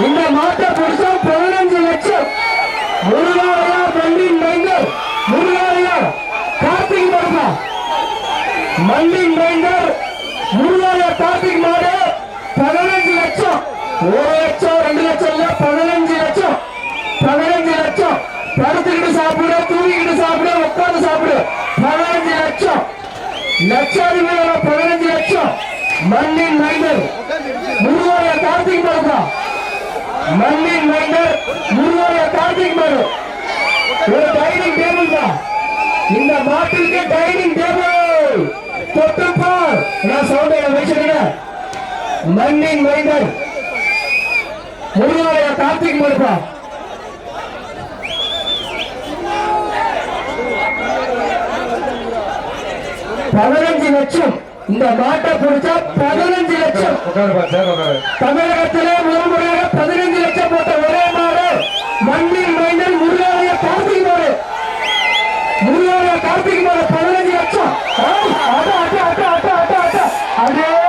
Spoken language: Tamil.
இந்த மாட்டை புடிச்சா 15 லட்சம். முருகாலயா மண்ணின் மைந்தர், முருகாலயா கார்த்திக் மாடுமா, மண்ணின் மைந்தர் முருகாலயா கார்த்திக் மாடு 15 லட்சம். 1 லட்சம் 2 லட்சம் இல்ல, 15 லட்சம். 15 லட்சம். படுத்துக்கிட்டு சாப்பிடு, தூங்கிக்கிட்டு சாப்பிடு, உட்காந்து சாப்பிடு. 15 லட்சம். லட்சாதிபதி 15 லட்சம். மண்ணின் மைந்தர் முருகாலயா கார்த்திக் மாடுமா, மண்ணின் மைந்தர் முருகாலயா கார்த்திக் மாடு. ஒரு டைனிங் டேபிள் தான் இந்த மாட்டிற்கு, டைனிங் டேபிள். தொட்டுப்பார், நான் சவுண்டை வச்சிருக்கேன். மண்ணின் மைந்தர் முருகாலயா கார்த்திக் மாடுப்பா. பதினஞ்சு லட்சம். இந்த மாட்டை பிடிச்சா 15 லட்சம். தமிழகத்திலே முதல் முறையாக 15 லட்சம் போட்ட ஒரே மாடு மண்ணின் மைந்தர்